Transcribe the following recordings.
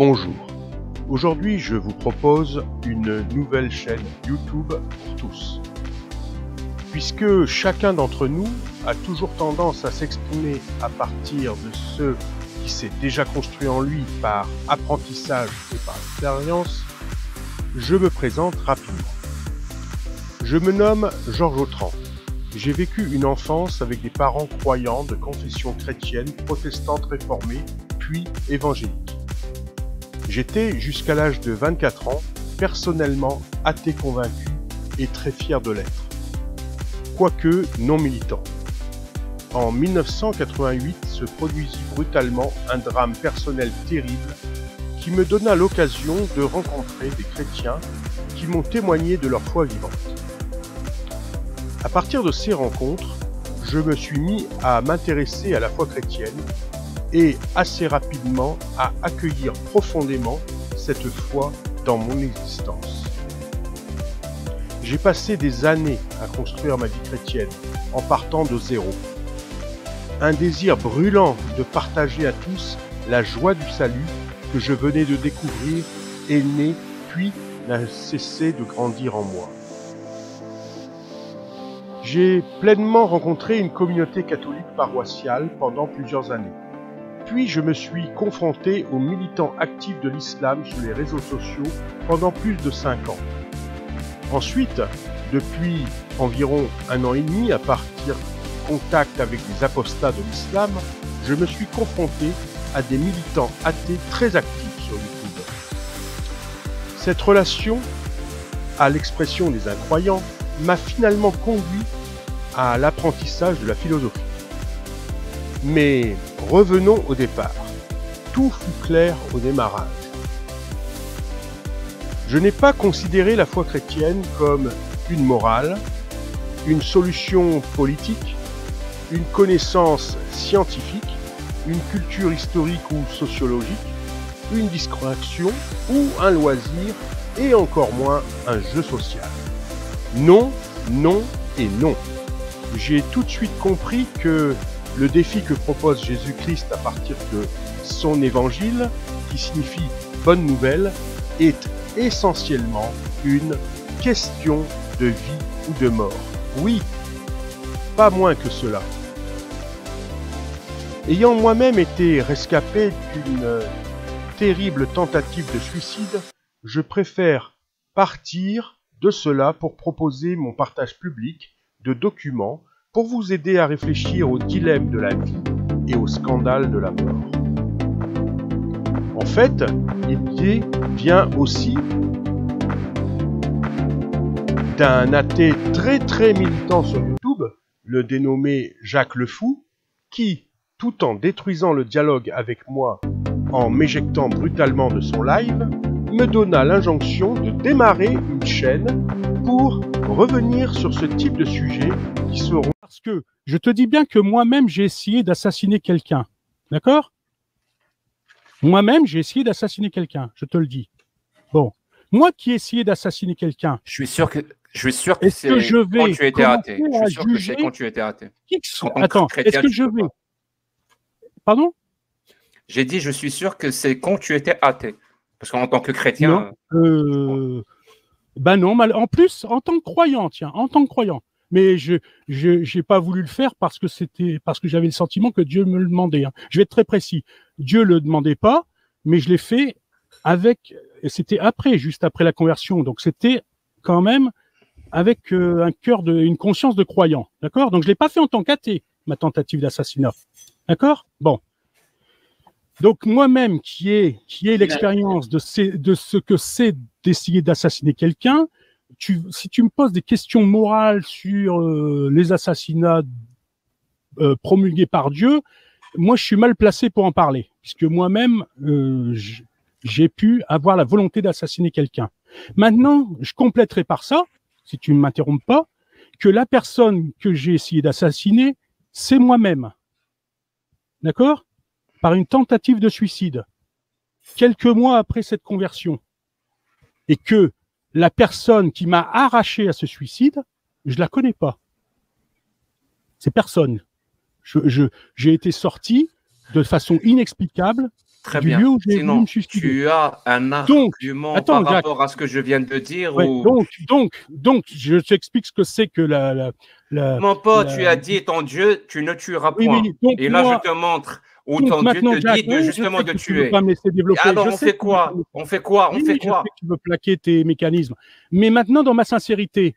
Bonjour, aujourd'hui je vous propose une nouvelle chaîne YouTube pour tous. Puisque chacun d'entre nous a toujours tendance à s'exprimer à partir de ce qui s'est déjà construit en lui par apprentissage et par expérience, je me présente rapidement. Je me nomme Georges Autran. J'ai vécu une enfance avec des parents croyants de confession chrétienne, protestante réformée, puis évangélique. J'étais, jusqu'à l'âge de 24 ans, personnellement athée convaincu et très fier de l'être, quoique non militant. En 1988 se produisit brutalement un drame personnel terrible qui me donna l'occasion de rencontrer des chrétiens qui m'ont témoigné de leur foi vivante. À partir de ces rencontres, je me suis mis à m'intéresser à la foi chrétienne et assez rapidement à accueillir profondément cette foi dans mon existence. J'ai passé des années à construire ma vie chrétienne en partant de zéro. Un désir brûlant de partager à tous la joie du salut que je venais de découvrir est né puis n'a cessé de grandir en moi. J'ai pleinement rencontré une communauté catholique paroissiale pendant plusieurs années. Puis je me suis confronté aux militants actifs de l'islam sur les réseaux sociaux pendant plus de 5 ans. Ensuite, depuis environ 1 an et demi, à partir de contact avec les apostats de l'islam, je me suis confronté à des militants athées très actifs sur YouTube. Cette relation à l'expression des incroyants m'a finalement conduit à l'apprentissage de la philosophie. Mais revenons au départ. Tout fut clair au démarrage. Je n'ai pas considéré la foi chrétienne comme une morale, une solution politique, une connaissance scientifique, une culture historique ou sociologique, une distraction ou un loisir, et encore moins un jeu social. Non, non et non. J'ai tout de suite compris que le défi que propose Jésus-Christ à partir de son évangile, qui signifie bonne nouvelle, est essentiellement une question de vie ou de mort. Oui, pas moins que cela. Ayant moi-même été rescapé d'une terrible tentative de suicide, je préfère partir de cela pour proposer mon partage public de documents pour vous aider à réfléchir au dilemme de la vie et au scandale de la mort. En fait, l'idée vient aussi d'un athée très militant sur YouTube, le dénommé Jacques Le Fou, qui, tout en détruisant le dialogue avec moi en m'éjectant brutalement de son live, me donna l'injonction de démarrer une chaîne pour revenir sur ce type de sujets qui seront... Parce que je te dis bien que moi-même, j'ai essayé d'assassiner quelqu'un. D'accord? Moi-même, j'ai essayé d'assassiner quelqu'un, je te le dis. Bon. Moi qui ai essayé d'assassiner quelqu'un... Je suis sûr que est-ce que je vais quand tu étais athée. Je suis sûr que juger... c'est quand tu étais athée. Attends, est-ce que je vais... Pardon? J'ai dit, je suis sûr que c'est quand tu étais athée. Parce qu'en tant que chrétien... Non, ben non, en plus, en tant que croyant, tiens, en tant que croyant. Mais je n'ai pas voulu le faire parce que j'avais le sentiment que Dieu me le demandait. Hein. Je vais être très précis. Dieu le demandait pas, mais je l'ai fait c'était juste après la conversion. Donc c'était quand même avec une conscience de croyant. D'accord? Donc je l'ai pas fait en tant qu'athée, ma tentative d'assassinat. D'accord? Bon. Donc moi-même qui ai l'expérience de ce que c'est d'essayer d'assassiner quelqu'un, si tu me poses des questions morales sur les assassinats promulgués par Dieu, moi je suis mal placé pour en parler, puisque moi-même j'ai pu avoir la volonté d'assassiner quelqu'un. Maintenant, je compléterai par ça, si tu ne m'interromps pas, que la personne que j'ai essayé d'assassiner, c'est moi-même. D'accord? Par une tentative de suicide, quelques mois après cette conversion, et que la personne qui m'a arraché à ce suicide, je la connais pas. C'est personne. J'ai été sorti de façon inexplicable Très du bien. lieu où j'ai voulu Sinon, me suicider. tu as un Donc, argument attends, par Jacques. rapport à ce que je viens de dire Ouais, ou... donc, je t'explique ce que c'est que Mon pote, tu la- as dit ton Dieu, tu ne tueras Oui, point. oui. Donc Et là, je moi, te montre où donc ton Dieu te maintenant, Jack, dit de oui, je justement sais de que tu veux tuer. pas me laisser développer. Alors, Je on sais fait que tu veux pas quoi? me laisser- On fait quoi? On Oui, fait oui, je sais quoi? que tu veux plaquer tes mécanismes. Mais maintenant, dans ma sincérité,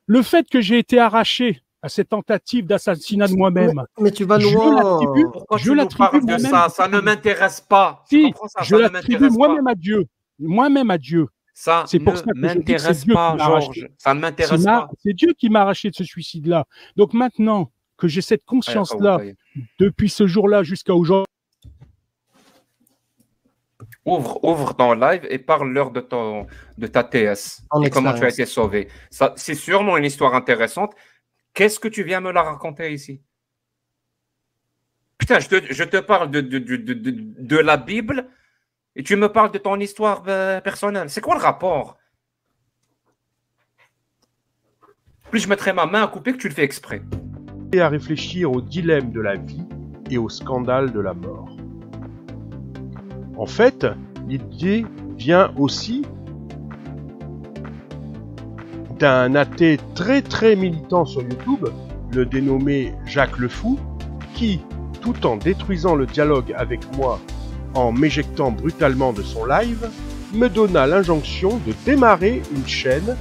le fait que j'ai été arraché à cette tentative d'assassinat de moi-même, Mais tu vas je l'attribue, loin. Pourquoi je tu nous l'attribue parles de moi-même. ça? Ça ne m'intéresse pas. Tu Si, comprends ça? je Ça ne l'attribue m'intéresse pas. moi-même à Dieu. Moi-même à Dieu. Ça C'est pour ne ça que je dis que c'est m'intéresse Dieu qui pas, m'a arraché. Georges. Ça ne m'intéresse pas. C'est Dieu qui m'a arraché de ce suicide-là. Donc maintenant que j'ai cette conscience-là, depuis ce jour-là jusqu'à aujourd'hui, Ouvre ton live et parle-leur de ta TS En et comment tu as expérience. été sauvé. Ça, c'est sûrement une histoire intéressante. Qu'est-ce que tu viens me la raconter ici? Putain, je te parle de la Bible et tu me parles de ton histoire personnelle. C'est quoi le rapport? Plus je mettrai ma main à couper que tu le fais exprès. Et à réfléchir au dilemme de la vie et au scandale de la mort. En fait, l'idée vient aussi d'un athée très militant sur YouTube, le dénommé Jacques le Fou, qui, tout en détruisant le dialogue avec moi en m'éjectant brutalement de son live, me donna l'injonction de démarrer une chaîne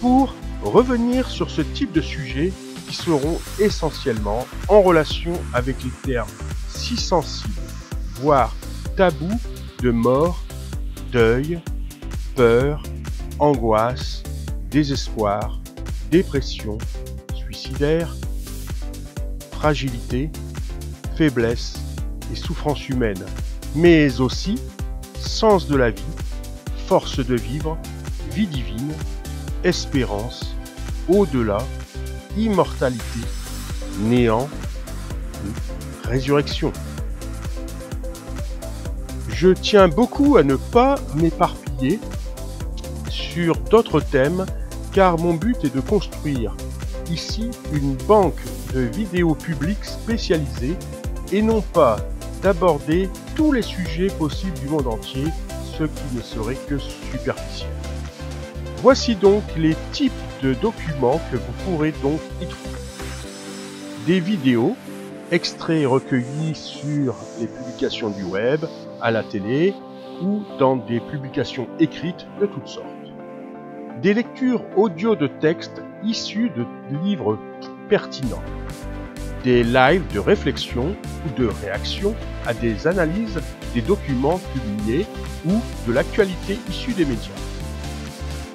pour revenir sur ce type de sujets qui seront essentiellement en relation avec les termes si sensibles, voire tabous, de mort, deuil, peur, angoisse, désespoir, dépression, suicidaire, fragilité, faiblesse et souffrance humaine, mais aussi sens de la vie, force de vivre, vie divine, espérance, au-delà, immortalité, néant, résurrection. Je tiens beaucoup à ne pas m'éparpiller sur d'autres thèmes car mon but est de construire ici une banque de vidéos publiques spécialisées et non pas d'aborder tous les sujets possibles du monde entier, ce qui ne serait que superficiel. Voici donc les types de documents que vous pourrez donc y trouver. Des vidéos, extraits recueillis sur les publications du web, à la télé ou dans des publications écrites de toutes sortes. Des lectures audio de textes issus de livres pertinents. Des lives de réflexion ou de réaction à des analyses des documents publiés ou de l'actualité issue des médias.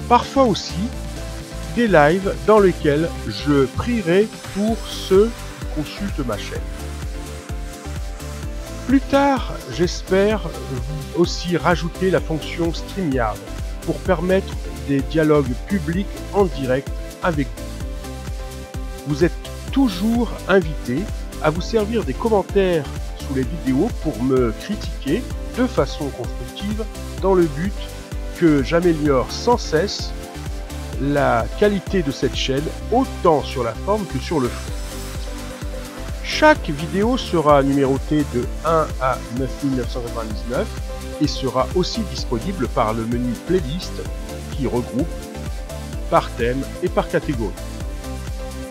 Parfois aussi, des lives dans lesquels je prierai pour ceux qui consultent ma chaîne. Plus tard, j'espère aussi rajouter la fonction StreamYard pour permettre des dialogues publics en direct avec vous. Vous êtes toujours invité à vous servir des commentaires sous les vidéos pour me critiquer de façon constructive dans le but que j'améliore sans cesse la qualité de cette chaîne autant sur la forme que sur le fond. Chaque vidéo sera numérotée de 1 à 9999 et sera aussi disponible par le menu playlist qui regroupe par thème et par catégorie.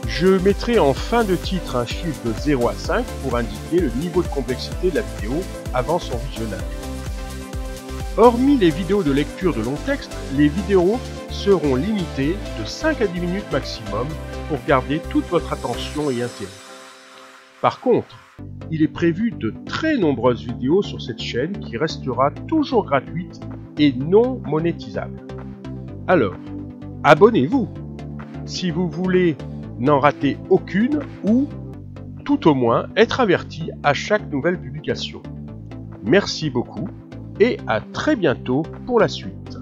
Je mettrai en fin de titre un chiffre de 0 à 5 pour indiquer le niveau de complexité de la vidéo avant son visionnage. Hormis les vidéos de lecture de long texte, les vidéos seront limitées de 5 à 10 minutes maximum pour garder toute votre attention et intérêt. Par contre, il est prévu de très nombreuses vidéos sur cette chaîne qui restera toujours gratuite et non monétisable. Alors, abonnez-vous si vous voulez n'en rater aucune ou, tout au moins, être averti à chaque nouvelle publication. Merci beaucoup et à très bientôt pour la suite.